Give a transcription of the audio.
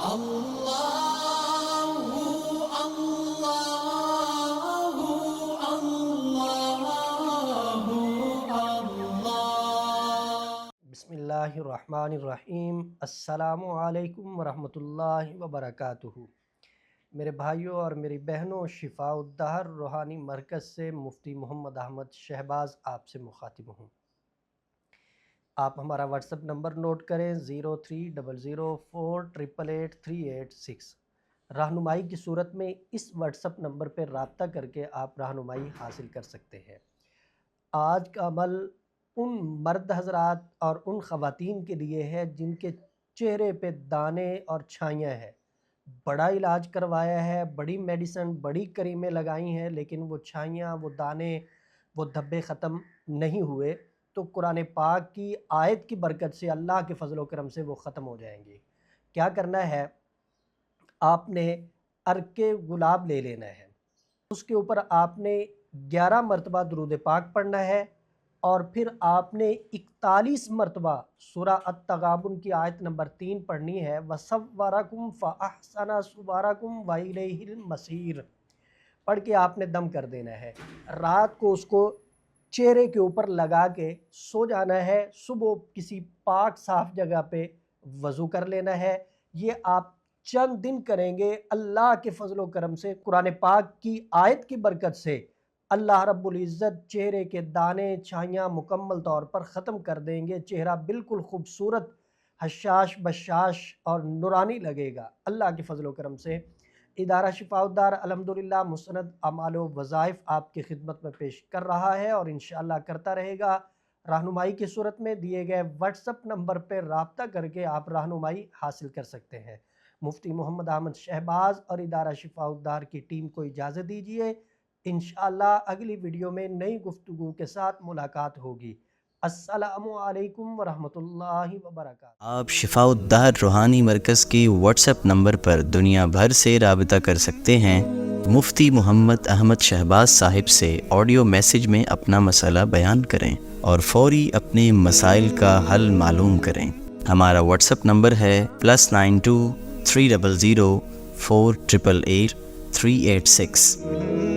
بسم اللہ الرحمن الرحیم۔ السلام علیکم ورحمۃ اللہ وبرکاتہ۔ میرے بھائیوں اور میری بہنوں، شفاء الدہر روحانی مرکز سے مفتی محمد احمد شہباز آپ سے مخاطب ہوں۔ آپ ہمارا واٹس ایپ نمبر نوٹ کریں 030048883886۔ رہنمائی کی صورت میں اس واٹس ایپ نمبر پر رابطہ کر کے آپ رہنمائی حاصل کر سکتے ہیں۔ آج کا عمل ان مرد حضرات اور ان خواتین کے لیے ہے جن کے چہرے پہ دانے اور چھائیاں ہیں۔ بڑا علاج کروایا ہے، بڑی میڈیسن، بڑی کریمیں لگائی ہیں، لیکن وہ چھائیاں، وہ دانے، وہ دھبے ختم نہیں ہوئے۔ تو قرآن پاک کی آیت کی برکت سے، اللہ کے فضل و کرم سے وہ ختم ہو جائیں گے۔ کیا کرنا ہے؟ آپ نے عرق گلاب لے لینا ہے، اس کے اوپر آپ نے 11 مرتبہ درود پاک پڑھنا ہے، اور پھر آپ نے 41 مرتبہ سورہ التغابن کی آیت نمبر 3 پڑھنی ہے، وَصَوَّرَكُمْ فَأَحْسَنَ صُوَرَكُمْ وَإِلَيْهِ الْمَصِيرُ پڑھ کے آپ نے دم کر دینا ہے۔ رات کو اس کو چہرے کے اوپر لگا کے سو جانا ہے، صبح کسی پاک صاف جگہ پہ وضو کر لینا ہے۔ یہ آپ چند دن کریں گے، اللہ کے فضل و کرم سے، قرآن پاک کی آیت کی برکت سے اللہ رب العزت چہرے کے دانے چھائیاں مکمل طور پر ختم کر دیں گے۔ چہرہ بالکل خوبصورت، حشاش بشاش اور نورانی لگے گا اللہ کے فضل و کرم سے۔ ادارہ شفاء الدہر الحمدللہ مستند اعمال و وظائف آپ کی خدمت میں پیش کر رہا ہے اور انشاءاللہ کرتا رہے گا۔ رہنمائی کی صورت میں دیے گئے واٹس ایپ نمبر پہ رابطہ کر کے آپ رہنمائی حاصل کر سکتے ہیں۔ مفتی محمد احمد شہباز اور ادارہ شفاء الدہر کی ٹیم کو اجازت دیجیے۔ انشاءاللہ اگلی ویڈیو میں نئی گفتگو کے ساتھ ملاقات ہوگی۔ السلام علیکم ورحمۃ اللہ وبرکاتہ۔ آپ شفاء الدہر روحانی مرکز کی واٹس ایپ نمبر پر دنیا بھر سے رابطہ کر سکتے ہیں۔ مفتی محمد احمد شہباز صاحب سے آڈیو میسج میں اپنا مسئلہ بیان کریں اور فوری اپنے مسائل کا حل معلوم کریں۔ ہمارا واٹس ایپ نمبر ہے +92 300 4888 386۔